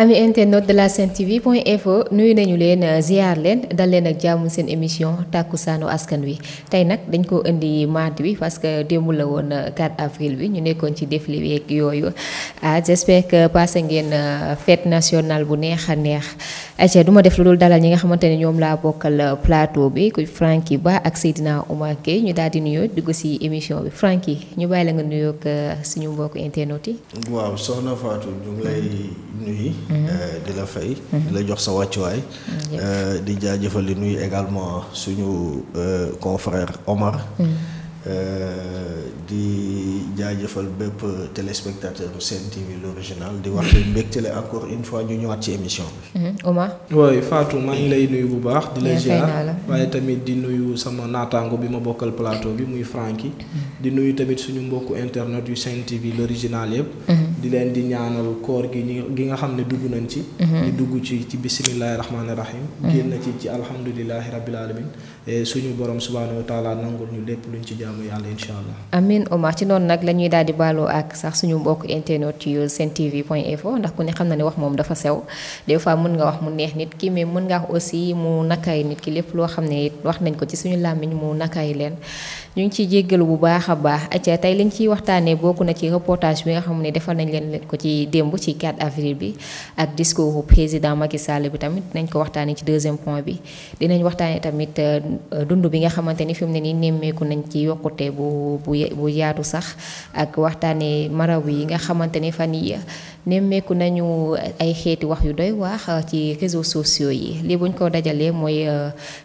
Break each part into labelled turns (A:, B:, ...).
A: ami internet de la Sen TV point info nuyu nañu leen ziar leen dal leen ak jàmm seen émission tàkkusaanu askan wi tey nag dañ ko indi mardi bi parce que démb la woon 4 avril bi ñu nekkoon ci défilé bi ak yooyu j'espère que passé ngeen fête nationale bu neex a neex ayca du ma def lu dul dalal ñi nga xamante ne ñoom laa bokkal plateau bi ku Franky Ba ak Seydina Oumar Gueye ñu daal di nuyoo dugg si émission bi Franky ñu bàyyi la nga nuyoo ak suñu mbokku internet yi.
B: waaw soxna Fatou ñu ngi lay nuyu. di la fay. di la jox sa wàccuwaay. di jaajëfal di nuyu également suñu confrère Omar. di jaajëfal bépp téléspectateur Sen TV l'original di wax leen mbégte la encore une fois ñu ñëwaat ci émission bi.
A: Omar.
C: oui Fatou maa ngi lay nuyu bu baax. di la ziar waaye tamit di nuyu sama naataango bi ma bokkal plateau bi muy Franky. di nuyu tamit suñu mbokku internet yu Sen TV l'original yëpp. di leen di ñaanal koor gi nga xam ne dugg nañ ci. di dugg ci bisimilahi rahmaani rahim. génn ci alhamdulilahi rabbil alamin suñu borom subhaanahu wa taala nangul ñu lépp luñ ci jaamu yàlla incha allah.
A: amin Omar ci noonu nag la ñuy daal di baaloo ak sax suñu mbokk internet yu Sen TV point info ndax ku ne xam na ne wax moom dafa sew des fois mën nga wax mu neex nit ki mais mën nga wax aussi mu nakay nit ki lépp loo xam ne wax nañ ko ci suñu làmmiñ mu nakay leen ñu ngi ciy jéggalu bu baax a baax acca tey liñ ciy waxtaanee bokk na ci reportage bi nga xam ne defal nañ leen ko ci démb ci 4 avril bi ak discours président Macky Sall bi tamit nañ ko waxtaanee ci deuxième point bi dinañ waxtaanee tamit dund bi nga xamante ni fi mu ne nii nemmeeku nañ ci yokkute bu yaatu sax ak waxtaanee maraw yi nga xamante ni fan yi nemmeeku nañu ay xeeti wax yu doy waax ci réseaux sociaux yi lii buñ ko dajalee mooy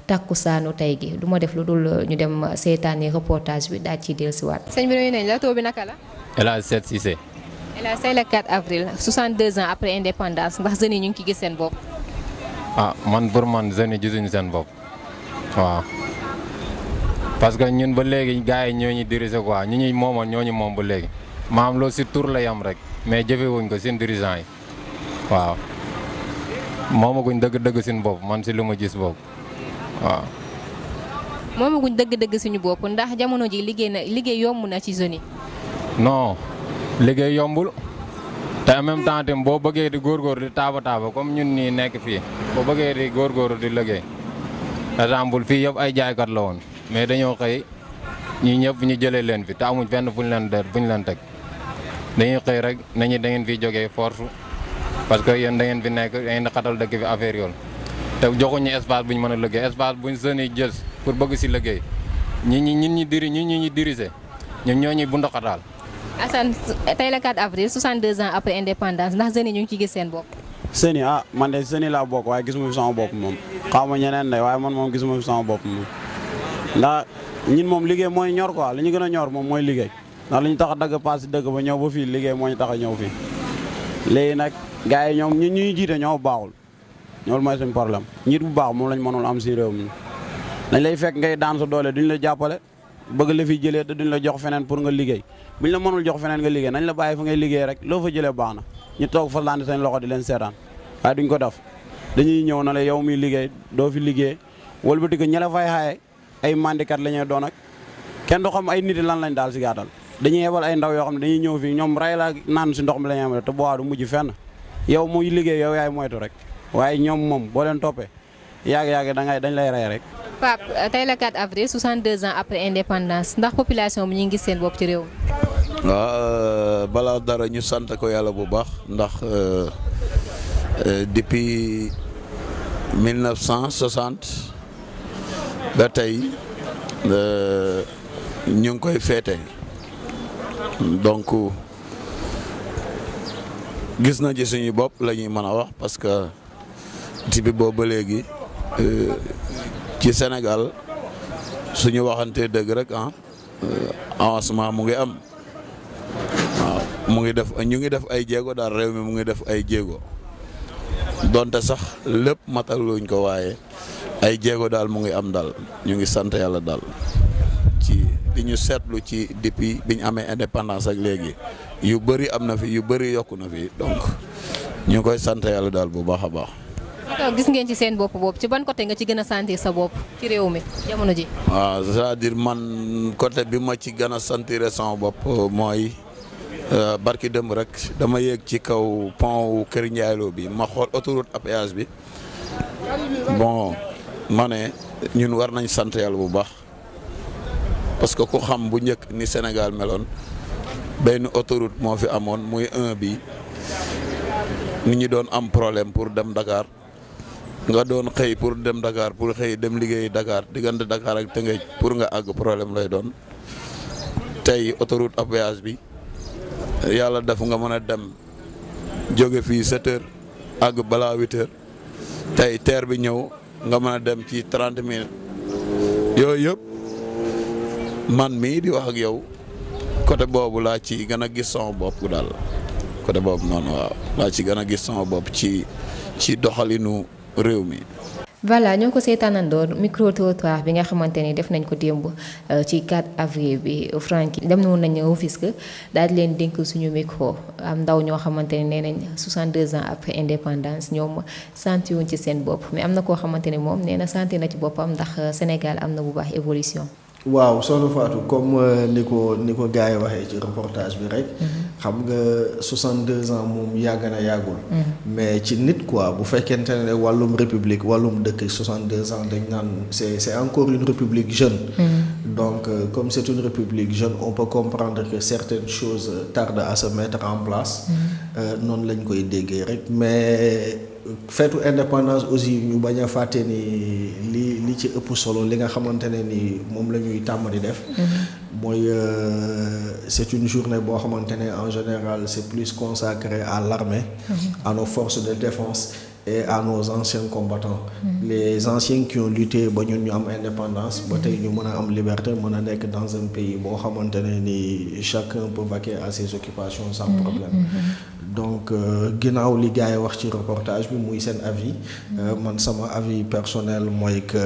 A: tàkkusaanu tey gi du ma def lu dul ñu dem seetaani reportage bi daal ciy dellusiwaat. sëñ bi nuyu nañ la tur bi naka la.
D: El Hadj Seet Cissé.
A: El Hadj tey la 4 avril 62 ans après indépendance ndax jeunes yi ñu ngi ci gis seen bopp.
D: Man pour man jeunes yi gisuñu seen bopp waaw. parce que ñun ba léegi gars yi ñoo ñu diriger quoi ñi ñuy moomoon ñoo ñu moom ba léegi maam loolu si tur la yam rek mais jëfewuñ ko seen dirigeant yi waaw moomaguñ dëgg-dëgg suñu bopp man si lu ma gis bopp waaw.
A: moomaguñ dëgg-dëgg suñu bopp ndax jamono ji liggéey yomb na ci jeunes yi.
D: non liggéey yombul te en même temps tamit boo bëggee di góorgóor di taaba comme ñun nii nekk fii boo bëggee di góorgóor di liggéey exemple fii yëpp ay jaaykat la woon. mais dañoo xëy ñii ñëpp ñu jëlee leen fi te amuñ fenn fu ñu leen teg dañuy xëy rek nañu da ngeen fiy jógee force parce que yéen da ngeen fi nekk da ngeen di xatal dëkk fi affaire yoon te joxuñu espace bu ñu mën a liggéey espace bu ñu sën yi jël pour bëgg si liggéey ñi diriger ñoom ñoo ñuy bundu xataal.
A: Assane tey la 4 avril 62 ans après indépendance ndax jeunes yi ñu ngi ci gis seen bopp.
E: sëni man de sëni laa bokk waaye gisuma fi sama bopp moom xaw ma ñeneen de waaye man moom gisuma fi sama bopp moom. ndax ñun moom liggéey mooy ñor quoi li ñu gën a ñor moom mooy liggéey ndax li ñu tax a dagg paas si dëkk ba ñëw ba fii liggéey moo ñu tax a ñëw fii léegi nag gars yi ñoom ñun ñuy jiite ñoo baaxul loolu mooy suñu problème njiit bu baax moom lañ mënul am si réew mi dañ lay fekk ngay daan sa doole duñ la jàppale bëgg la fi jëlee te duñ la jox feneen pour nga liggéey buñ la mënul jox feneen nga liggéey nañ la bàyyi fa ngay liggéey rek loo fa jëlee baax na ñu toog fa landi seen loxo di leen seetaan waaye duñ ko def dañuy ñëw na la yow muy liggéey doo fi liggéey wëlbati ko ña la fay xaaye ay mandikat la ñuy doon ak kenn du xam ay nit lan lañ daal si gàttal dañuy yebal ay ndaw yoo xam ne dañuy ñëw fii ñoom ray la naan si ndox mi la ñuy am te boobaa du mujj fenn yow muy liggéey yow yaay moytu rek waaye ñoom moom boo leen toppee yàgg dañ lay rey rek.
A: Pape tey la 4 avril 62 ans après indépendance ndax population bi ñu ngi gis seen bopp ci réew mi.
F: waaw balaa dara ñu sant ko yàlla bu baax ndax depuis 1960. ba tey ñu ngi koy féete donc gis na ci suñu bopp la ñuy mën a wax parce que depuis boobu ba léegi ci Sénégal suñu waxantee dëgg rek avancement mu ngi am waaw ñu ngi def ay jéego daal réew mi mu ngi def ay jéego donte sax lépp mataluñ ko waaye. ay jéego daal mu ngi am daal ñu ngi sant yàlla daal ci li ñu seetlu ci depuis bi ñu amee indépendance ak léegi yu bëri am na fi yu bëri yokku na fi donc ñu koy sant yàlla daal bu baax a baax.
A: gis ngeen ci seen bopp boobu ci ban côté nga ci gën a sentir sa bopp ci réew mi jamono ji.
F: waaw c'est-à-dire man côté bi ma ci gën a sentir sama bopp mooy barki dem rek dama yéeg ci kaw pont wu Kër Ndiaye Lo bi ma xool autoroute à péage bi bon ma ne ñun war nañ sant yàlla bu baax parce que ku xam bu njëkk ni Sénégal meloon benn autoroute moo fi amoon muy 1 bi nit ñi doon am problème pour dem Dakar nga doon xëy pour dem Dakar pour xëy dem liggéey Dakar diggante Dakar ak Tëngéej pour nga àgg problème lay doon tey autoroute à péage bi yàlla def nga mën a dem jóge fii 7 heures àgg balaa 8 heures tey TER bi ñëw nga mën a dem ci 30 minutes yooyu yëpp man mii di wax ak yow côté boobu laa ci gën a gis sama bopp daal côté boobu noonu waaw laa ci gën a gis sama bopp ci doxalinu réew mi.
A: voilà ñoo ko seetaanandoo micro trottoir bi nga xamante ni def nañ ko démb ci 4 avril bi Franky dem noonu nañ Rufisque daal di leen dénk suñu micro am ndaw ñoo xamante ni nee nañ 62 ans après indépendance ñoom senti wuñ ci seen bopp mais am na koo xamante ni moom nee na senti na ci boppam ndax Sénégal am na bu baax évolution.
B: waaw soxna Fatou comme ni ko gars yi waxee ci reportage bi rek. xam nga 62 ans moom yàgg na yàggul. mais ci nit quoi bu fekkente ne wàllum république wàllum dëkk 62 ans dañ naan c'est encore une république jeune. donc comme c'est une république jeune on peut comprendre que certaines choses tardent à se mettre en place. noonu lañ koy déggee rek mais. feetu indépendance aussi ñu bañ a fàtte ni li ci ëpp solo li nga xamante ne ni moom la ñuy tàmm di def. mooy c'est une journée boo xamante ne en général c'est plus consacré à l'armée, à nos forces de défense et à nos anciens combattants. Les anciens qui ont lutté ba ñun ñu am indépendance ba tey ñu mën a am liberté mën a nekk dans un pays boo xamante ne ni chacun peut vaquer à ses occupations sans problème. donc ginnaaw li gars yi wax ci reportage bi muy seen avis man sama avis personnel mooy que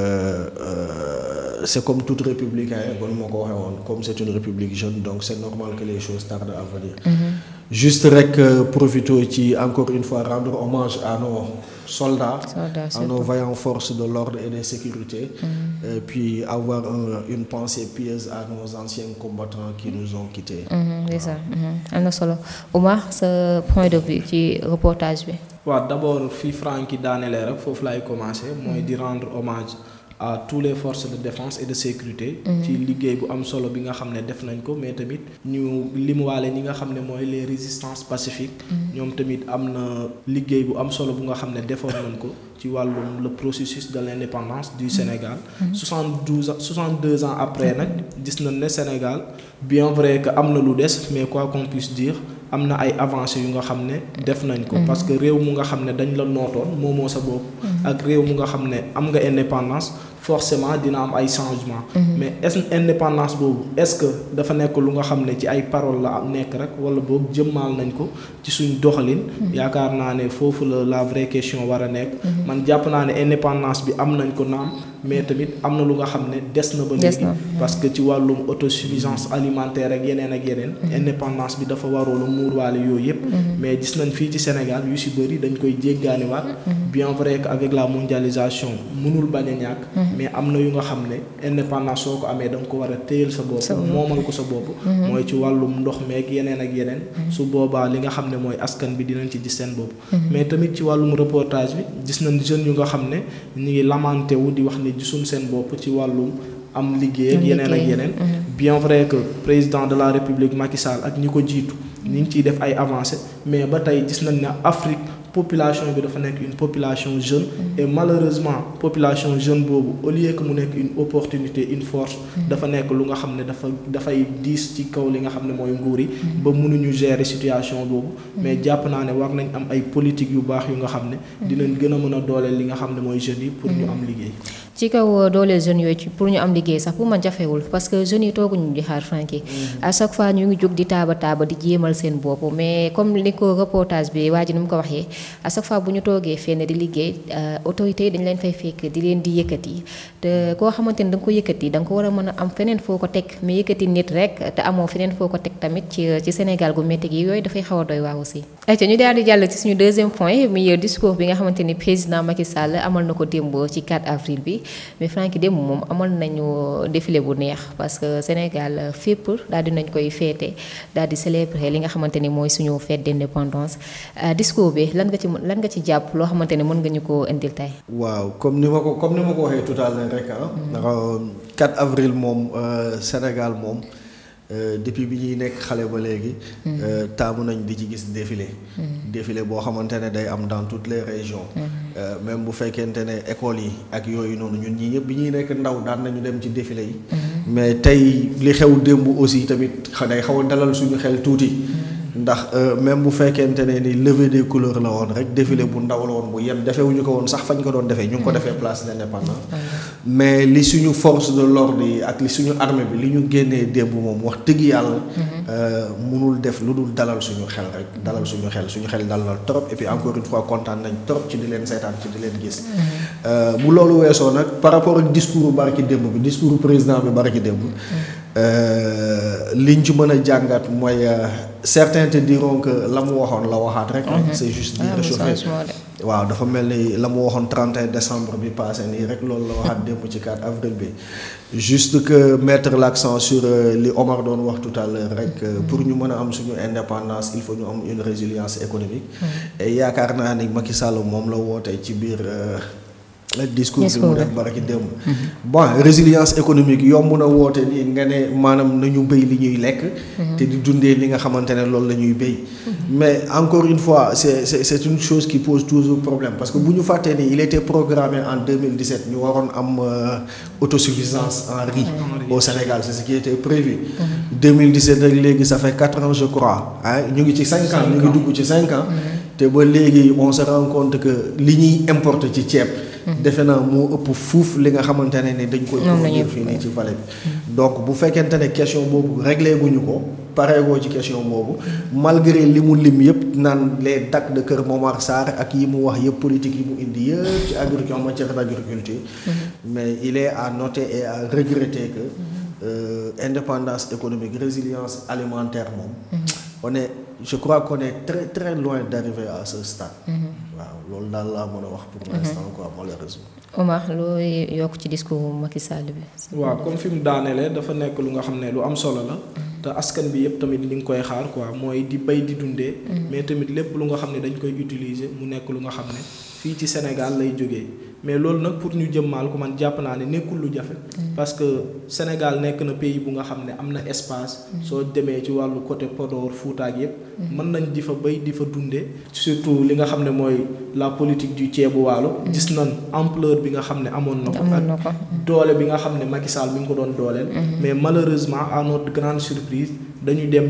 B: c'est comme toute république bon moo ko waxee woon comme c'est une république jeune donc c'est normal que les choses tardent à venir. juste rek profiter ci encore une fois rendre hommage à nos soldats à nos vaillantes forces de l'ordre et de sécurité. Et puis avoir une pensée pieuse à nos anciens combattants qui nous ont quittés.
A: C'est ça. am na solo Oumar sa point de vue ci reportage bi.
C: waaw d'abord fii Franky daanelee rek foofu laay commencer mooy di rendre hommage à tous les forces de défense et de sécurité. ci liggéey bu am solo bi nga xam ne def nañ ko mais tamit ñu limuwaale ñi nga xam ne mooy les résistances pacifiques. ñoom tamit am na liggéey bu am solo bu nga xam ne defoon nañ ko ci wàllum le processus de l'indépendance du Sénégal. 62 ans après nag gis nañ ne Sénégal bien vrai que am na lu des mais quoi qu'on puisse dire am na ay avancées yu nga xam ne def nañ ko. parce que réew mu nga xam ne dañ la nootoon moomoo sa bopp. ak réew mu nga xam ne am nga indépendance. forcément dina am ay changements. mais est-ce indépendance boobu est-ce que dafa nekk lu nga xam ne ci ay paroles la nekk rek wala boog jëmmaal nañ ko ci suñ doxalin. yaakaar naa ne foofu la vraie question war a nekk. man jàpp naa ne indépendance bi am nañ ko naam mais tamit am na lu nga xam ne des na ba léegi. parce que ci wàllum autosuffisance alimentaire ak yeneen ak yeneen. indépendance bi dafa waroon a muurwaale yooyu yëpp. mais gis nañ fii ci Sénégal yu si bëri dañ koy jéggaaniwaat. bien vrai que avec la mondialisation mënul bañ a ñàkk. mais am na yu nga xam ne indépendance soo ko amee da nga ko war a téyel sa bopp. moomal ko sa bopp. mooy ci wàllum ndox meeg yeneen ak yeneen. su boobaa li nga xam ne mooy askan bi dinañ ci gis seen bopp. mais tamit ci wàllum reportage bi gis nañ jeunes yu nga xam ne ñu ngi lamenté wu di wax ni gisuñ seen bopp ci wàllum am liggéey ak yeneen ak yeneen. bien vrai que président de la République Macky Sall ak ñi ko jiitu ñu ngi ciy def ay avancées mais ba tey gis nañ ne Afrique. population bi dafa nekk une population jeune et malheureusement population jeune boobu au lieu que mu nekk une opportunité une force dafa nekk lu nga xam ne dafay diis ci kaw li nga xam ne mooy nguur yi ba mënuñu gérer situation boobu mais jàpp naa ne war nañ am ay politique yu baax yu nga xam ne dinañ gën a mën a dooleel li nga xam ne mooy jeunes yi pour ñu am liggéey.
A: ci kaw dooleel jeunes yooyu pour ñu am liggéey sax pour ma jafewul parce que jeunes yi tooguñu di xaar Franky à chaque fois ñu ngi jóg di taaba di jéemal seen bopp mais comme li ko reportage bi waa ji nu mu ko waxee à chaque fois bu ñu toogee fenn di liggéey autorités yi dañ leen fay fekk di leen di yëkkati te koo xamante ni da nga ko yëkkati da nga ko war a mën a am feneen foo ko teg mais yëkkati nit rek te amoo feneen foo ko teg tamit ci Sénégal gu métti gi yooyu dafay xaw a doy waa aussi ayca ñu daal di jàll ci suñu deuxième point muy discours bi nga xamante ni président Macky Sall amal na ko démb ci 4 avril bi mais Franky démb moom amal nañu défilé bu neex parce que Sénégal fépp daal di nañ koy féete daal di célébrer li nga xamante ni mooy suñu fête d'indépendance discours bi lan nga ci jàpp loo xamante ni mën nga ñu ko indil tey.
B: waaw comme ni ma ko waxee tout à l'heure rek ndax 4 avril moom Sénégal moom. Depuis bi ñuy nekk xale ba léegi taamu nañ di ci gis défilé boo xamante ne day am dans toutes les régions même bu fekkente ne écoles yi ak yooyu noonu ñun ñii ñëpp bi ñuy nekk ndaw daan nañu dem ci défilé yi mais tey li xew démb aussi tamit day xaw a dalal suñu xel tuuti ndax même bu fekkente ne ni levée des couleurs la woon rek défilé bu ndaw la woon bu yem defewuñu ko woon sax fañ ko doon defee ñu ngi ko defee place d'Indépendance mais li suñu force de l'ordre yi ak li suñu armée bi li ñu génnee démb moom wax dëgg yàlla mënul def lu dul dalal suñu xel rek dalal suñu xel dal na trop et puis encore une fois kontaan nañ trop ci di leen seetaan ci di leen gis bu loolu weesoo nag par rapport ak discours barki démb bi discours président bi barki démb liñ ci mën a jàngat mooy certains te diront que la mu waxoon la waxaat rek c'est juste di réchauffer waaw dafa mel ni la mu waxoon 31 décembre bi passé nii rek loolu la waxaat démb ci 4 avril bi juste que mettre l'accent sur li Omar doon wax tout à l'heure rek pour ñu mën a am suñu indépendance il faut ñu am une résilience économique et yaakaar naa ni Macky Sall moom la woote ci biir discours bi mu def baraki démb bon résilience économique yomb na woote nii nga ne maanaam nañu béy li ñuy lekk te di dundee li nga xamante ne loolu la ñuy béy mais encore une fois c'est une chose qui pose toujours problème parce que bu ñu fàttee ni il était programmé en 2017 ñu waroon am autosuffisance en riz au Sénégal c'est ce qui était prévu 2017 rek léegi ça fait 4 ans je crois ñu ngi ci 5 ans ñu ngi dugg ci 5 ans te ba léegi on se rend compte que li ñuy importer ci ceeb defe naa moo ëpp fuuf li nga xamante ne ni dañ koy produire fii nii ci vallée bi donc bu fekkente ne question boobu réglé guñu ko pareegoo ci question boobu malgré li mu lim yëpp naan les DAC de Kër Momar Sarr ak yi mu wax yëpp politique yi mu indi yëpp ci agriculture en matière d'agriculture mais il est à noter et à regretter que indépendance économique résilience alimentaire moom je crois qu'on est très très loin d'arriver à ce stade. waaw loolu daal laa mën a wax pour l'instant quoi malheureusement.
A: Omar loo yokk ci discours Macky Sall bi.
C: waaw comme fi mu daanelee dafa nekk lu nga xam ne lu am solo la. te askan bi yëpp tamit li nga koy xaar quoi mooy di bay di dundee. mais tamit lépp lu nga xam ne dañ koy utiliser mu nekk lu nga xam ne fii ci Sénégal lay jógee mais loolu nag pour ñu jëmmaal ko man jàpp naa ne nekkul lu jafe. parce que Sénégal nekk na pays bu nga xam ne am na espace. soo demee ci wàllu côté Podor Fouta ak yëpp. mën nañ di fa bay di fa dundee. surtout li nga xam ne mooy la politique du ceebu waalo. gis nañ ampleur bi nga xam ne amoon na ko. ak doole bi nga xam ne Macky Sall mi ngi ko doon dooleel. mais malheureusement à notre grande surprise dañuy dem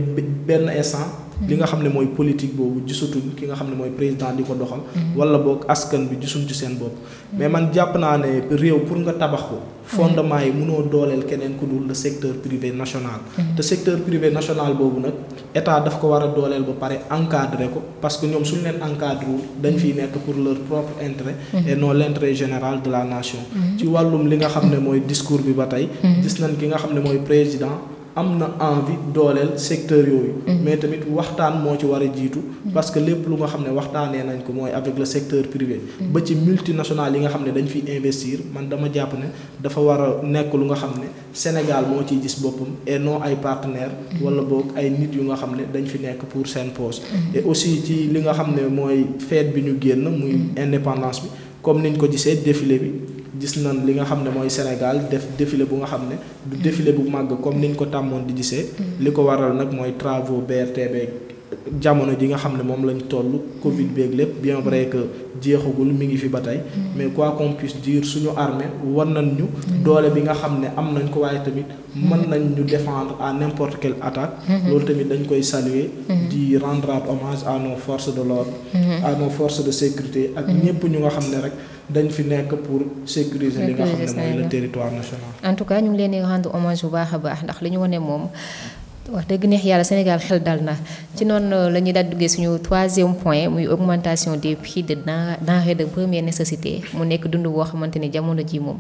C: benn instant. li nga xam ne mooy politique boobu gisatuñ ki nga xam ne mooy président di ko doxal. wala boog askan bi gisuñ ci seen bopp. mais man jàpp naa ne réew pour nga tabax ko. fondement yi mënoo dooleel keneen ku dul le secteur privé national. te secteur privé national boobu nag état daf ko war a dooleel ba pare encadrer ko parce que ñoom suñu leen encadré wul dañ fiy nekk pour leur propre intérêt. et non l'intérêt général de la nation. ci wàllum li nga xam ne mooy discours bi ba tey. gis nañ ki nga xam ne mooy président. am na envie dooleel secteur yooyu. mais tamit waxtaan moo ci war a jiitu. parce que lépp lu nga xam ne waxtaanee nañ ko mooy avec le secteur privé. ba ci multinational yi nga xam ne dañ fiy investir man dama jàpp ne dafa war a nekk lu nga xam ne Sénégal moo ciy gis boppam et non ay partenaires. wala boog ay nit yu nga xam ne dañ fi nekk pour seen poste. et aussi ci li nga xam ne mooy fête bi ñu génn muy indépendance bi comme niñ ko gisee défilé bi. gis nañ li nga xam ne mooy Sénégal def défilé bu nga xam ne du défilé bu màgg comme niñ ko tàmmoon di gisee. li ko waral nag mooy travaux BRT beeg jamono ji nga xam ne moom lañ toll Covid beeg lépp bien vrai que jeexagul mi ngi fi ba tey. mais quoi qu'on puisse dire suñu armée war nañ ñu. doole bi nga xam ne am nañ ko waaye tamit mën nañ ñu défendre à n'importe quelle attaque. loolu tamit dañ koy saluer. di rendre hommage à nos forces de l'ordre. à nos forces de sécurité ak ñëpp ñu nga xam ne rek. dañ fi nekk pour sécuriser li nga xam ne mooy le territoire national.
A: en tout cas ñu ngi leen di rendre hommage bu baax a baax ndax li ñu wane moom wax dëgg neex yàlla Sénégal xel dal na ci noonu la ñuy daal duggee suñu 3e point muy augmentation des prix de denrées de première nécessité mu nekk dund boo xamante ni jamono ji moom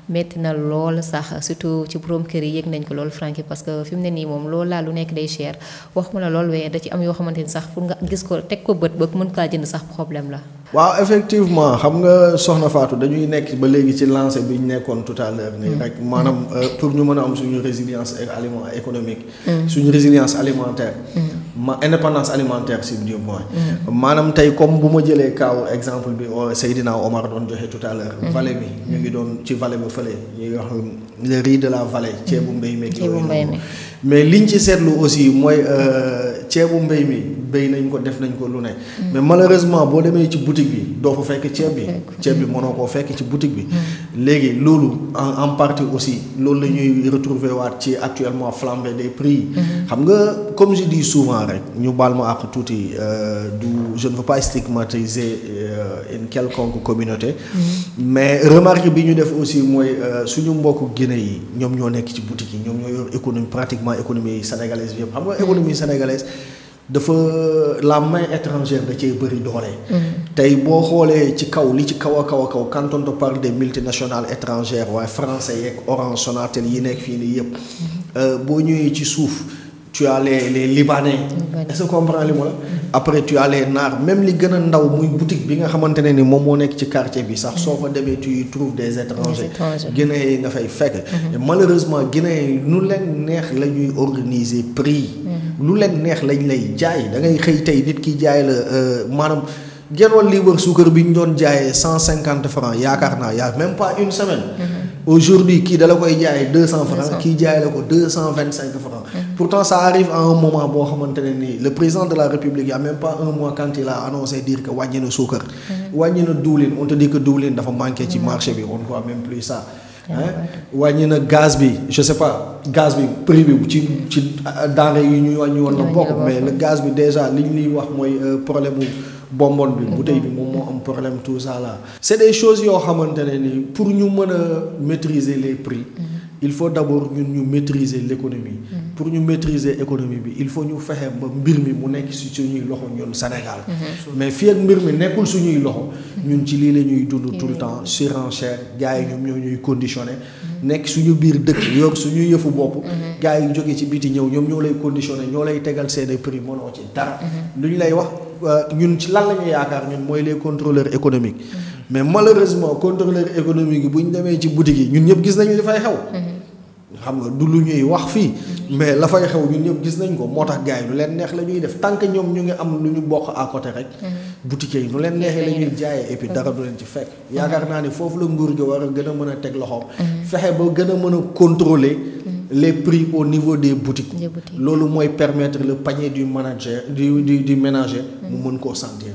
A: metti na lool sax surtout ci borom kër yi yëg nañ ko lool Franky parce que fi mu ne nii moom loolu laa lu nekk day cher waxuma la lool waaye da ci am yoo xamante ni sax pour nga gis ko teg ko bët ba mën kaa jënd sax problème la.
B: waaw effectivement xam nga soxna Fatou dañuy nekk ba léegi ci lancé bi ñu nekkoon tout à l'heure nii rek maanaam pour ñu mën a am suñu résilience économique suñu résilience alimentaire indépendance alimentaire si du moins maanaam tey comme bu ma jëlee kaaw exemple bi Seydina Omar doon joxe tout à l'heure vallée bi ñu ngi doon ci vallée ba fële ñuy wax le riz de la vallée ceebu mbéy mi mais liñ ci seetlu aussi mooy ceebu mbéy mi béy nañ ko def nañ ko lu ne mais malheureusement boo demee ci boutique bi doo fa fekk ceeb bi mënoo koo fekk ci boutique bi léegi loolu en partie aussi loolu la ñuy retrouver waat ci actuellement flambée des prix xam nga comme je dis souvent rek ñu baal ma ak tuuti je ne veux pas stigmatiser une quelconque communauté mais remarque bi ñu def aussi mooy suñu mbokku Guinée yi ñoom ñoo nekk ci boutique yi ñoom ñoo yor économie pratiquement économie sénégalaise bi yëpp xam nga économie sénégalaise dafa la main étrangère da cee bëri doole. tey boo xoolee ci kaw li ci kaw a kaw quand on te parle des multinationales étrangères waaye français yeeg Orange Sonatel yi nekk fii nii yëpp. boo ñëwee ci suuf tu as les Libanais. est-ce que comprends li ma la. après tu as les Naar même li gën a ndaw muy boutique bi nga xamante ne ni moom moo nekk ci quartier bi sax soo fa demee tu trouves des étrangers. Guinéens yi nga fay fekk. malheureusement Guinéens yi nu leen neex la ñuy organiser prix. lu leen neex lañ lay jaay da ngay xëy tey nit ki jaay la maanaam genn libre suukar bi ñu doon jaayee 150 francs yaakaar naa yaa même pas une semaine. aujourd'hui kii da la koy jaayee 200 francs kii jaay la ko 225 francs. pourtant ça arrive à un moment boo xamante ne nii le président de la République y a même pas un mois quand il a annoncé dire que wàññi na suukar. wàññi na diwlin on te dit que diwlin dafa manqué ci marché bi on ne voit même plus ça. wàññi na gaz bi je sais pas gaz bi prix bi ci denrée yi ñu wàññi woon na bokk mais le gaz bi déjà li ñu liy wax mooy problème bu bonbon bi bouteille bi moom moo am problème tout ça là. c'est des choses yoo xamante ne ni pour ñu mën a maîtriser les prix. il faut d'abord ñun ñu maîtriser l'économie. pour ñu maîtriser économie bi il faut ñu fexe ba mbir mi mu nekk ci suñuy loxo ñun Sénégal. mais fii ak mbir mi nekkul suñuy loxo. ñun ci lii la ñuy dund tout le temps surenchère gars yi ñoom ñoo ñuy conditionné. nekk suñu biir dëkk yor suñu yëfu bopp. gars yi jóge ci biti ñëw ñoom ñoo lay conditionné ñoo lay tegal seeni prix mënoo ci dara. lu ñu lay wax ñun ci lan la ñuy yaakaar ñun mooy les contrôleurs économiques. mais malheureusement contrôleurs économiques yi bu ñu demee ci boutique yi ñun ñëpp gis nañu li fay xew. xam nga du lu ñuy wax fii mais la fay xew ñun ñëpp gis nañ ko moo tax gars yi lu leen neex la ñuy def tant que ñoom ñu ngi am lu ñu bokk à côté rek. boutique yi nu leen neexee la ñuy jaayee et puis dara du leen ci fekk. yaakaar naa ni foofu la nguur gi war a gën a mën a teg loxoom. fexe ba gën a mën a contrôler les prix au niveau des boutiques. loolu mooy permettre le panier du manager du ménager mu mën koo sentir.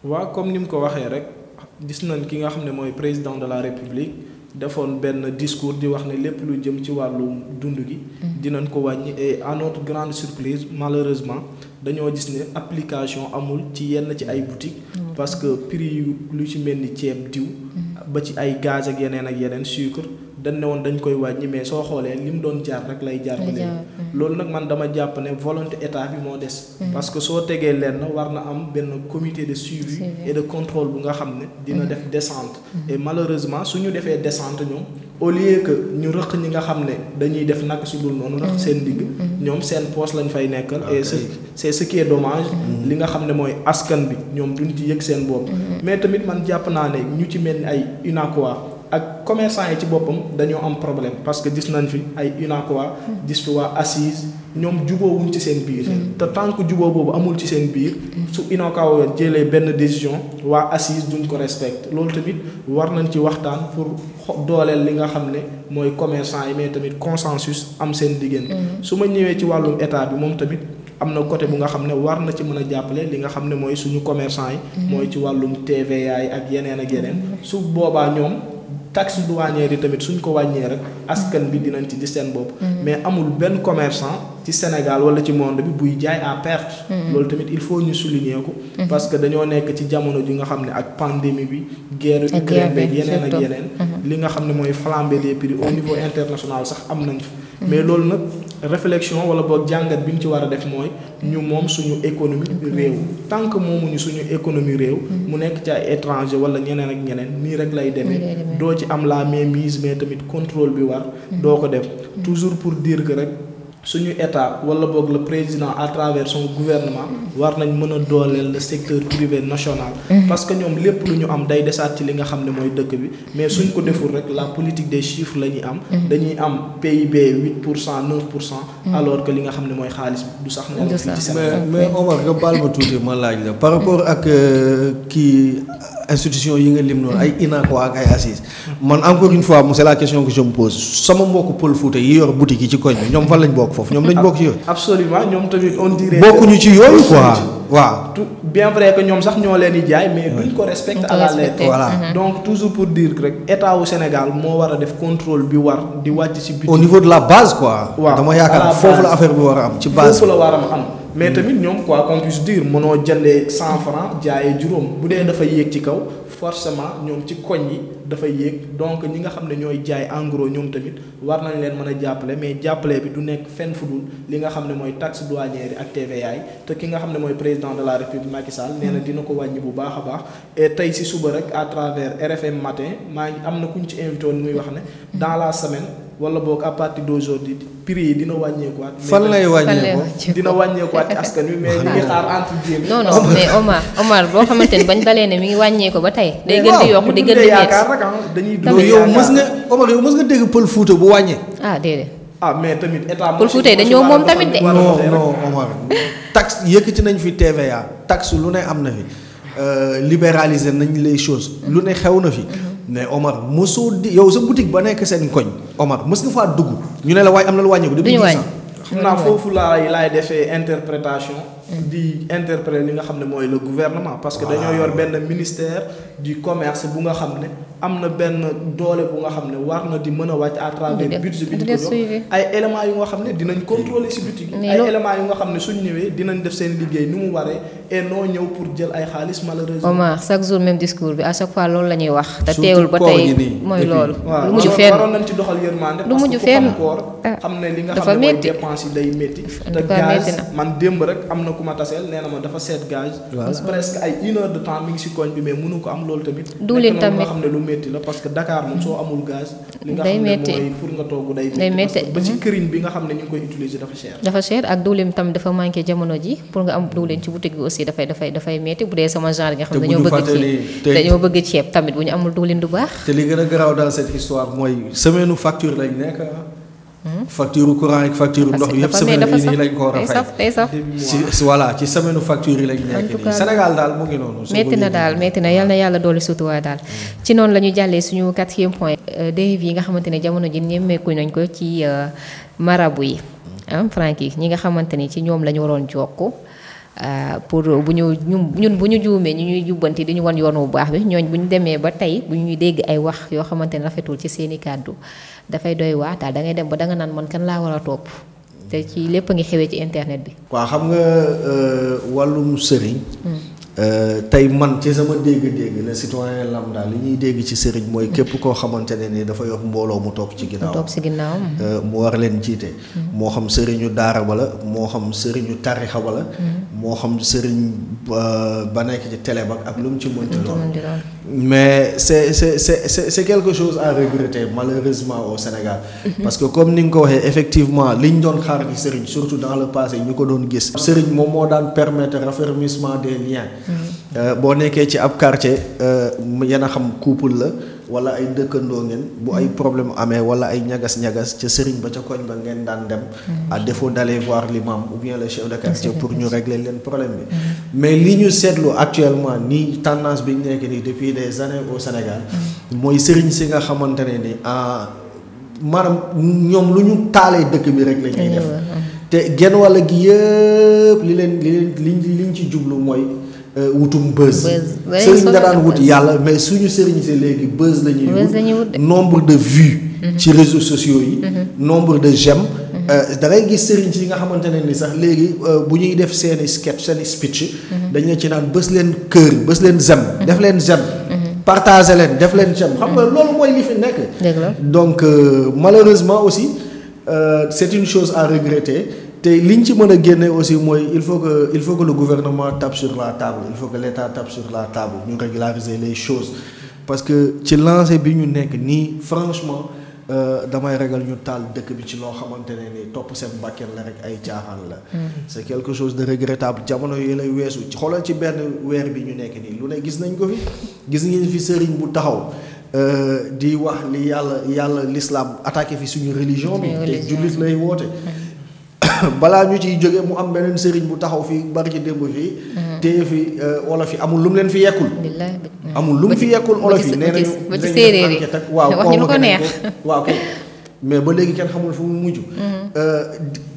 C: waaw comme ni mu ko waxee rek gis nañ ki nga xam ne mooy président de la République. defoon benn discours di wax ne lépp lu jëm ci wàllu dund gi dinañ ko wàññi et à notre grande surprise malheureusement dañoo gis ne application amul ci yenn ci ay boutiques parce que prix yu lu ci mel ni ceeb diw ba ci ay gaz ak yeneen sucre dañ ne woon dañ koy wàññi mais soo xoolee li mu doon jaar rek lay jaar ba léegi loolu nag man dama jàpp ne volonté état bi moo des parce que soo tegee lenn war na am benn comité de suivi et de contrôle bu nga xam ne dina def descente et malheureusement suñu defee descente ñoom au lieu que ñu rëq ñi nga xam ne dañuy def naka su dul noonu rëq seen digg ñoom seen poche lañ fay nekkal et c'est ce qui est dommage li nga xam ne mooy askan bi ñoom duñ ci yëg seen bopp mais tamit man jàpp naa ne ñu ci mel ni ay UNACOIS ak commerçant yi ci boppam dañoo am problème parce que gis nañ fi ay UNACOIS gis fi waa assise ñoom juboowuñ ci seen biir te tant que juboo boobu amul ci seen biir su UNACOIS jëlee benn décision waa assise duñ ko respecte loolu tamit war nañ ci waxtaan pour dooleel li nga xam ne mooy commerçant yi mais tamit consensus am seen diggante su ma ñëwee ci wàllum état bi moom tamit am na côté bu nga xam ne war na ci mën a jàppale li nga xam ne mooy suñu commerçant yi mooy ci wàllum TVA yi ak yeneen su boobaa ñoom taxe douanière yi tamit suñ ko wàññee rek askan bi dinañ ci gis seen bopp. mais amul benn commerçant ci Sénégal wala ci monde bi buy jaay à perte. loolu tamit il faut ñu souligner ko. parce que dañoo nekk ci jamono ji nga xam ne ak pandémie bi. guerre Ukraine beeg yeneen ak yeneen. li nga xam ne mooy flambée des prix au niveau international sax am nañ fa. mais loolu nag réflexion wala boog jàngat bi ñu ci war a def mooy ñu moom suñu économie réew. tant que moomuñu suñu économie réew. mu nekk ci ay étranger wala ñeneen ak ñeneen nii rek lay demee. doo ci am la mainmise mais tamit contrôle bi war. doo ko def toujours pour dire que rek. suñu état wala boog le président à travers son gouvernement war nañ mën a dooleel le secteur privé national. parce que ñoom lépp lu ñu am day desaat ci li nga xam ne mooy dëkk bi mais suñ ko deful rek la politique des chiffres la ñuy am. dañuy am PIB 8% 9%. alors que li nga xam ne mooy xaalis du sax.
B: mais Omar nga baal ma tuuti ma laaj la par rapport ak kii institution yi nga lim noonu ay INACO ak ay assises man encore une fois c'est la question que je me pose sama mbokku Pël Fuuta yi yor boutique yi ci koñ bi ñoom fan lañ bokk foofu ñoom dañ bokk ci yooyu.
C: absolument ñoom tamit on dirait.
B: bokkuñu ci yooyu quoi waaw.
C: tout bien vrai que ñoom sax ñoo leen di jaay mais duñ ko respecte à la lettre.
B: voilà
C: donc toujours pour dire que rek état wu Sénégal moo war a def contrôle bi war di wàcc ci boutique.
B: au niveau de la base quoi.
C: waaw
B: dama yaakaar foofu la affaire bi war a am ci base.
C: foofu la war a am. mais tamit ñoom quoi qu'on puisse dire mënoo jëndee 100 francs jaayee juróom bu dee dafa yéeg ci kaw forcément ñoom ci koñ yi dafay yéeg donc ñi nga xam ne ñooy jaay en gros ñoom tamit war nañ leen mën a jàppale mais jàppale bi du nekk fenn fu dul li nga xam ne mooy taxe douanière yi ak TVA yi te ki nga xam ne mooy président de la République Macky Sall nee na dina ko wàññi bu baax a baax et tey si suba rek à travers RFM matin maa ngi am na ku ñu ci invité woon muy wax ne dans la semaine wala boog à partir d'aujourd'hui prix yi dina wàññeekuwaat.
B: fan lay wàññeekoo
C: dina wàññeekuwaat ci askan wi mais ñu ngi xaar entre guillemets.
A: non non mais Omar boo xamante ni bañ dalee ne mi ngi wàññeeku ba tey. day gën di yokk di gën di métti.
B: yow mës nga Omar yow mës nga dégg Pël Fuuta bu wàññee.
A: ah déedéet.
C: mais tamit état
A: Pël Fuuta dañoo moom tamit de.
B: non Omar taxe yëkkati nañ fi TVA taxe lu ne am na fi libéraliser nañ les choses lu ne xew na fi. mais Omar mosoo di yow sa boutique ba nekk seen koñ Omar mës nga faa dugg ñu ne la waay am na lu wàññeeku.
A: duñu wàññi
C: xam naa foofu laay defee interprétation. di interpréter li nga xam ne mooy le gouvernement. parce que dañoo yor benn ministère du commerce bu nga xam ne am na benn doole bu nga xam ne war na di mën a wàcc à travers budget bi ñu ko jox ay éléments yu nga xam ne dinañ contrôler ci boutique yi. ay éléments yu nga xam ne suñ ñëwee dinañ def seen liggéey ni mu waree et noo ñëw pour jël ay xaalis malheureusement.
A: Omar chaque jour même discours bi à chaque fois loolu la ñuy wax. te teewul ba tey mooy loolu.
C: waaw
A: lu mujj fenn
C: waroon nañ ci doxal yërmande.
A: lu mujj fenn
C: xam ne li nga xam ne mooy dépense yi day métti. te gaz man démb rek am na ku ma taseel nee na ma dafa seet gaz. presque ay 1 heure de temps mi ngi si koñ bi mais mënu ko am loolu tamit.
A: duulin tamit
C: nga xam ne lu métti la parce que Dakar moom soo amul gaz. li nga xam ne mooy pour nga togg day métti ba ci këriñ bi nga xam ne ñu ngi koy utiliser dafa cher.
A: dafa cher ak duulin tamit dafa manqué jamono ji pour nga am duulin ci boutique bi aussi dafay métti bu dee sama genre nga xam ne dañoo bëgg ceeb tamit bu ñu amul duulin du baax.
B: te li gën a garaaw dans cette histoire mooy semaine facture lañ nekk facture courant ak facture ndox yëpp semaine yi nii lañ ko war a fay ci voilà ci semaine facture yi lañ nekk nii Sénégal daal mu ngi noonu.
A: metti na yal na yàlla dolli sutuwaay daal. ci noonu la ñu jàllee suñu 4e point dérive yi nga xamante ne jamono ji ñemmeeku nañ ko ci marabu yi Francky ñi nga xamante ni ci ñoom la ñu waroon jokk pour bu ñun bu ñu juumee ñu ñuy jubbanti di ñu wan yoon bu baax bi ñooñ bu ñu demee ba tey bu ñuy dégg ay wax yoo xamante ne rafetul ci seeni kàddu dafay doy wax daal da ngay dem ba danga naan man kan laa war a topp te ci lépp a ngi xewee ci internet bi.
B: waaw xam nga wàllum sëriñ. tey man ci sama dégg-dégg le citoyen lambda li ñuy dégg ci sëriñ mooy képp koo xamante ne ni dafa yor mbooloo mu topp ci ginnaaw mu war leen jiite. moo xam sëriñu daara ba la moo xam sëriñu tarixa ba la moo xam sëriñ ba nekk ci télé ba ak lu mu ci mënti doon mais c'est quelque chose à regretter malheureusement au Sénégal. Parce que comme ni nga ko waxee effectivement liñ doon xaar ci sëriñ surtout dans le passé ñu ko doon gis. sëriñ moom moo daan permettre raffermissement des liens. boo nekkee ci ab quartier yéen a xam couple la wala ay dëkkandoo ngeen bu ay problème amee wala ay ñagas-ñagas ca sëriñ ba ca koñ ba ngeen daan dem à défaut d'aller voir l'imam ou bien le chef de quartier pour ñu régler leen problème bi mais li ñu seetlu actuellement nii tendance bi ñu nekk nii depuis des années au Sénégal mooy sëriñ si nga xamante ne ni maanaam ñoom lu ñu taalee dëkk bi rek la ñuy def te genn wàll gi yëpp liñ ci jublu mooy wutum buzz. sëriñ da daan wut yàlla mais suñu sëriñ si léegi buzz la ñuy wut nombre de vues. ci réseaux sociaux yi. nombre de j'aime. da ngay gis sëriñ si nga xamante ne ni sax léegi bu ñuy def seeni sketch seeni speech. dañ la ci naan bës leen kër bës leen j'aime def leen j'aime. partager leen def leen j'aime xam nga loolu mooy li fi nekk. donc malheureusement aussi c'est une chose à regretter. te liñ ci mën a génne aussi mooy il faut que le gouvernement tape sur la table il faut que l'État tape sur la table ñu régulariser les choses parce que ci lancé bi ñu nekk nii franchement damay ragal ñu taal dëkk bi ci loo xamante ne ni topp seen bakken la rek ay caaxaan la. c'est quelque chose de regrettable jamono yi lay weesu xoolal ci benn weer bi ñu nekk nii lu ne gis nañ ko fi gis ngeen fi sëriñ bu taxaw di wax li yàlla l'islam attaqué fi suñu religion bi te jullit lay woote. balaa ñu ciy jóge mu am beneen sëriñ bu taxaw fii bari ci démb fii. téye fi olof yi amul lu mu leen fi yekkul. amul lu mu fi yekkul olof yi. nee nañu
A: ba ci séeréer yi
B: waaw
A: wax ñu lu ko neex
B: waaw kay mais ba léegi kenn xamul fu mu mujj.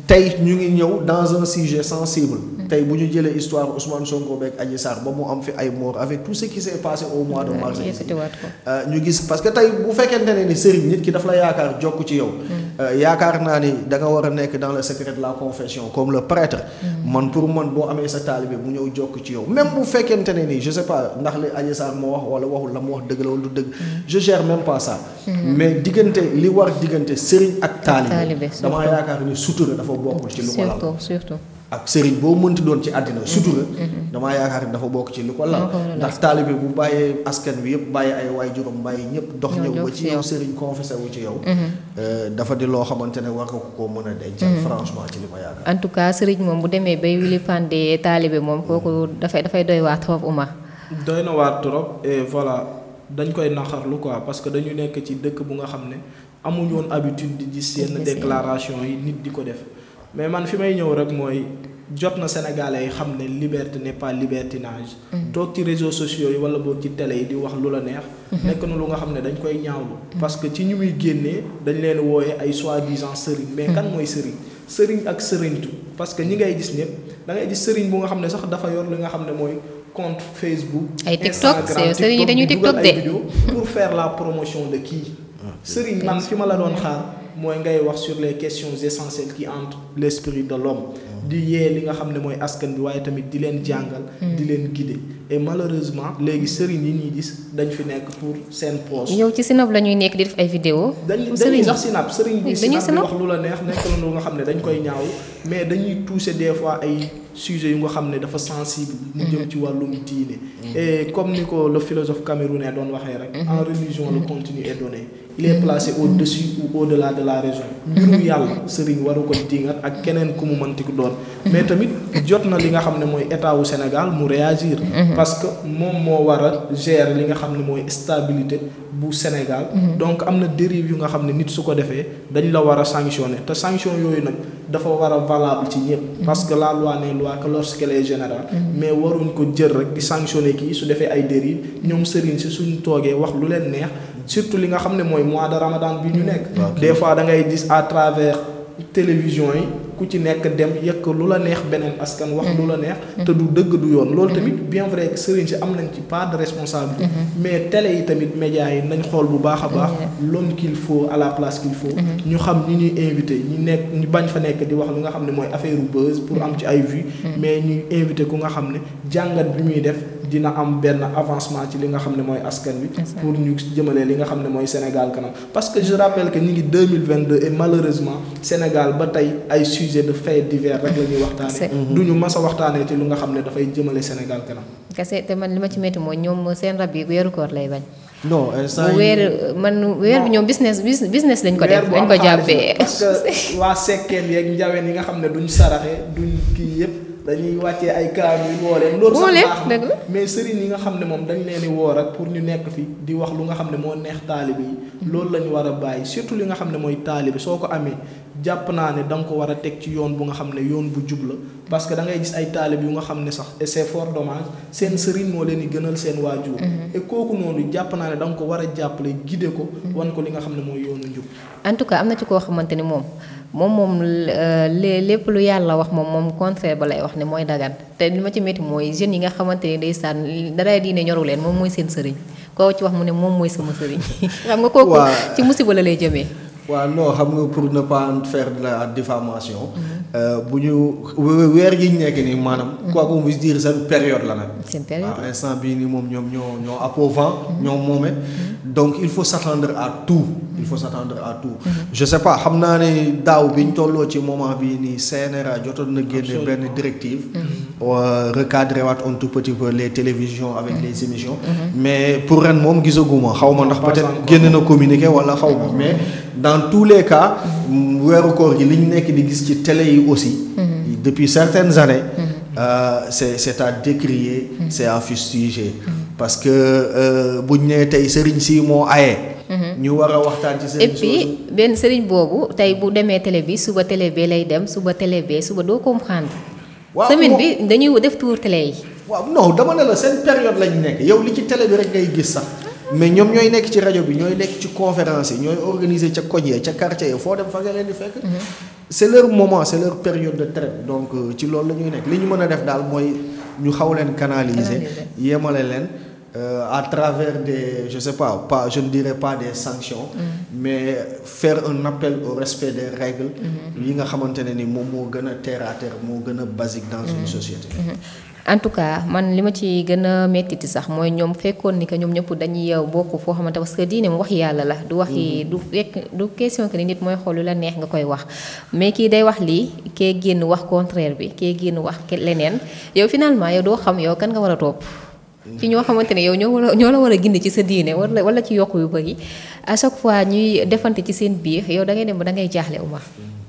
B: tey ñu ngi ñëw dans un sujet sensible. tey bu ñu jëlee histoire Ousmane Sonko beeg Adji Sarr ba mu am fi ay mort avec tout ce qui s'est passé au mois de mars. ñu gis parce que tey bu fekkente ne ni sëriñ nit ki daf la yaakaar jokk ci yow. yaakaar naa ni da nga war a nekk dans le secret de la confession comme le prêtre. man pour man boo amee sa taalibe bu ñëw jokk ci yow même bu fekkente ne ni je sais pas ndax li Adji Sarr moo wax wala waxul la mu wax dëgg la wala du dëgg. je gère même pas ça. mais diggante li war diggante sëriñ ak taalibe damaa yaakaar ni sutura dafa bokkul ci lu ko lal
A: surtout
B: ak sëriñ boo mënti doon ci àddina sutura damaa yaakaar ni dafa bokk ci lu ko lal ndax taalibe bu bàyyee askan wi yëpp bàyyi ay waajuram bàyyi ñëpp dox ñëw ba ci yow sëriñ confessé wu ci yow dafa di loo xamante ne war nga ko mën a dencal franchement ci li ma yaakaar
A: en tout cas sëriñ moom bu demee bay wili pandé taalibe moom kooku dafay doy waar trop Oumar
C: doy na waar trop et voilà dañ koy naxarlu quoi parce que dañu nekk ci dëkk bu nga xam ne amuñu woon habitude di gis yenn déclaration yi nit di ko def mais man fi may ñëw rek mooy jot na Sénégalais yi xam ne liberté n'est pas libertinage. toog ci réseaux sociaux yi wala boog ci télé yi di wax lu la neex. nekk na lu nga xam ne dañ koy ñaawlu. parce que ci ñu muy génnee dañ leen wooyee ay soi-disant sëriñ. mais kan mooy sëriñ sëriñ ak sëriñtu parce que ñi ngay gis ñëpp da ngay gis sëriñ bu nga xam ne sax dafa yor li nga xam ne mooy compte Facebook.
A: ay TikTok sëriñ yi dañuy TikTok de
C: pour faire la promotion de kii. sëriñ man fi ma la doon xaar. mooy ngay wax sur les questions essentielles qui entrent l'esprit de l'homme di yee li nga xam ne mooy askan bi waaye tamit di leen jàngal di leen guider et malheureusement léegi sëriñ yi ñuy gis dañ fi nekk pour seen poche
A: yow ci sinap la ñuy nekk di def ay vidéo
C: dañuy sax sinap sëriñ bi sinap di wax lu la neex nekk la lu nga xam ne dañ koy ñaaw mais dañuy toucher des fois ay sujets yu nga xam ne dafa sensible mu jëm ci wàllum diine et comme ni ko le philosophe camerounais doon waxee rek en religion le contenu est donné il est placé au-dessus ou au-delà de la raison mbirum yàlla sëriñ waru ko dingat ak keneen ku mu mënti ko doon mais tamit jot na li nga xam ne mooy état wu Sénégal mu réagir parce que moom moo war a gérer li nga xam ne mooy stabilité bu Sénégal donc am na dérive yu nga xam ne nit su ko defee dañ la war a sanctionner te sanction yooyu nag dafa war a valable ci ñëpp parce que la loi n'est loi que lorsqu'elle est générale mais waruñ ko jël rek di sanctionner kii su defee ay dérive ñoom sëriñ si suñ toogee wax lu leen neex surtout li nga xam ne mooy mois de Ramadan bi ñu nekk des fois da ngay gis à travers télévision yi ku ci nekk dem yëkk lu la neex beneen askan wax lu la neex te du dëgg du yoon loolu tamit bien vrai que sëriñ si am nañ ci part de responsabilité mais télé yi tamit médias yi nañ xool bu baax a baax l'homme qu'il faut à la place qu'il faut ñu xam ñi ñuy invité ñu bañ fa nekk di wax lu nga xam ne mooy affaire buzz pour am ci ay vues mais ñuy invité ku nga xam ne jàngat bi muy def dina am benn avancement ci li nga xam ne mooy askan wi pour ñu jëmale li nga xam ne mooy Sénégal kanam parce que je rappelle que ñu ngi 2022 et malheureusement Sénégal ba tey ay sujet de faits divers rek la ñuy waxtaanee du ñu mas a waxtaanee ci lu nga xam ne dafay jëmale Sénégal kanam kese
A: te man li ma ci métti mooy ñoom seen rab yi weeru koor lay bañ
B: non instant
A: weer bi ñoom business lañ ko def dañ ko jàppee
C: parce que waa sekkeen yeeg njaween yi nga xam ne duñ saraxe duñ kii yëpp dañuy wàccee ay kaamil woo leen loolu sax baax na mais sëriñ yi nga xam ne moom dañ leen di woo rek pour ñu nekk fi di wax lu nga xam ne moo neex taalibe yi loolu la ñu war a bàyyi surtout li nga xam ne mooy taalibe soo ko amee jàpp naa ne da nga ko war a teg ci yoon bu nga xam ne yoon bu jub la parce que da ngay gis ay taalibe yu nga xam ne sax et c'est fort dommage seen sëriñ moo leen di gënal seen waajur et kooku noonu jàpp naa ne da nga ko war a jàppale guider ko wan ko li nga xam ne mooy yoonu njub
A: en tout cas am na ci koo xamante ni moom moom lépp lu yàlla wax moom contraire ba lay wax ne mooy dagan te li ma ci métti mooy jeunes yi nga xamante ne ndeysaan dara diine ñoru leen moom mooy seen sëriñ koo ci wax mu ne moom mooy sama sëriñ xam nga kooku ci musiba la lay jëmee.
B: waaw non xam nga pour ne pas faire de la diffamation bu ñu weer yi ñu nekk nii maanaam quoi qu'on puisse dire seen période la nag.
A: seen période
B: waaw instant bii nii moom ñoom ñoo appauvant ñoom moome donc il faut s'attendre à tout. il faut s'attendre à tout. je sais pas xam naa ne daaw bi ñu tolloo ci moment bii nii CNRA jotoon na génne benn directive. recadrer waat un tout petit peu les télévisions avec les émissions. mais pour ren moom gisaguma xaw ma ndax peut-être génn na communiqué wala xaw ma mais dans tous les cas weeru koor gi li ñu nekk di gis ci télé yi aussi. depuis certaines années. c'est à décrier. c'est à fustiger. parce que buñ nee tey sëriñ si moo aye. ñu war a waxtaan ci sëriñ.
A: et puis benn sëriñ boobu tey bu demee télé bi suba télé bee lay dem suba télé bee suba doo comprendre.
B: waaw
A: semaine bi dañuy def tour télé yi.
B: waaw non dama ne la seen période lañ nekk yow li ci télé bi rek ngay gis sax mais ñoom ñooy nekk ci rajo bi ñooy nekk ci conférence yi ñooy organiser ca koñ ya ca quartier yi foo dem fa nga leen di fekk. c'est leur moment c'est leur période de traite donc ci loolu la ñuy nekk li ñu mën a def daal mooy ñu xaw leen canaliser yemale leen. À travers des je sais pas je ne dirais pas des sanctions. mais faire un appel au respect des règles. yi nga xamante ne ni moom moo gën a terre à terre moo gën a basique dans une société.
A: en tout cas man li ma ci gën a mettiti sax mooy ñoom fekkoon ni que ñoom ñëpp dañuy bokk foo xamante parce que diine mu wax yàlla la du wax yi du fekk du question que ni nit mooy xool lu la neex nga koy wax mais kii day wax lii kee génn wax contraire bi kee génn wax leneen yow finalement yow doo xam yow kan nga war a topp. ci ñoo xamante ne yow ñoo la war a gindi ci sa diine wala ci yokk yu bëri à chaque fois ñuy defante ci seen biir yow da ngay dem ba da ngay jaaxle Oumar.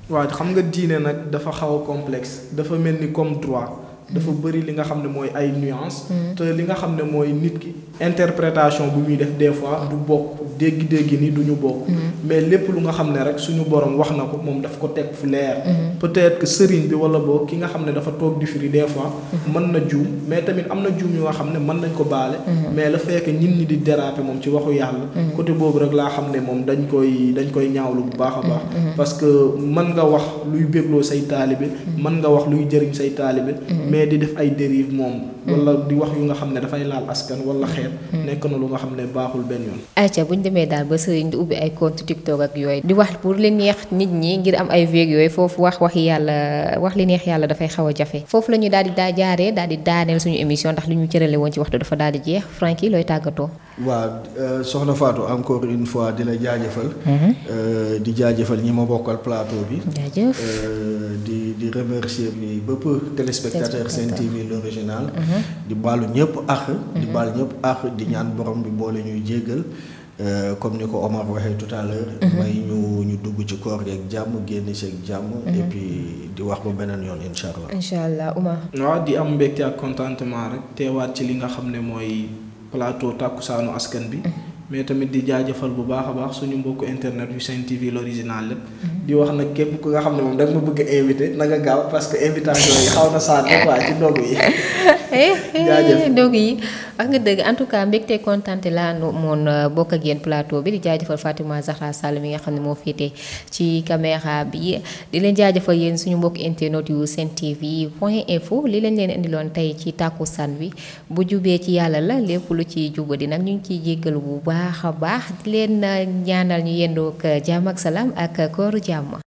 C: waaw xam nga diine nag dafa xaw a complexe dafa mel ni comme droit. dafa bëri li nga xam ne mooy ay nuances. te li nga xam ne mooy nit ki interprétation bu muy def des fois du bokk dégg-dégg ni du ñu bokk. mais lépp lu nga xam ne rek suñu borom wax na ko moom daf ko teg fu leer. peut-être que sëriñ bi wala boog ki nga xam ne dafa toog di firi des fois. mën na juum mais tamit am na juum yu nga xam ne mën nañ ko baale. mais le fait que nit ñi di déraper moom ci waxu yàlla. côté boobu rek laa xam ne moom dañ koy ñaawlu bu baax a baax. parce que mën nga wax luy bégloo say taalibe. mën nga wax luy jëriñ say taalibe. mais di def ay dérive moom. wala di wax yu nga xam ne dafay laal askan wala xeet. nekk na lu nga xam ne baaxul benn yoon.
A: ayca bu ñu demee daal ba sëriñ di ubbi ay compte TikTok ak yooyu di wax pour li neex nit ñi ngir am ay vues yooyu foofu wax yàlla wax li neex yàlla dafay xaw a jafe foofu la ñu daal di jaaree daal di daaneel suñu émission ndax li ñu cërale woon ci waxtu dafa daal di jeex Franky looy tàggatoo.
B: waaw soxna Fatou encore une fois di la jaajëfal. di jaajëfal ñi ma bokkal plateau bi.
A: jaajëf
B: di remercier bi bëpp téléspectateur Sen TV l'original. di baalu ñëpp ak. di baal ñëpp ak di ñaan borom bi boole ñuy jéggal. comme ni ko Omar waxee tout à l'heure may ñu dugg ci koor gi ak jàmm génn ci ak jàmm. et puis di wax ba beneen yoon incha allah.
A: incha allah Oumar.
C: waaw di am mbégte ak contentement rek teewaat ci li nga xam ne mooy plateau Takkusaanu Askan bi. mais tamit di jaajëfal bu baax a baax suñu mbokku internet yu Sen TV l'original lépp. di wax nag képp ku nga xam ne moom da nga ma bëgg a invité na nga gaaw parce que invitation yi xaw na saa quoi ci ndogu yi. jaajëf
A: ndogu yi wax nga dëgg en tout cas mbégte kontante laa moon bokk ak yéen plateau bi di jaajëfal Fatima Zahra Sall mi nga xam ne moo féete ci caméra bi di leen jaajëfal yéen suñu mbokk internet yu Sen TV point info li leen indiloon tey ci Takkusaan bi bu jubee ci yàlla la lépp lu ci jubadi nag ñu ngi ciy jéggal bu baax a baax di leen ñaanal ñu yendoo ak jàmm ak salaam ak kooru jàmm.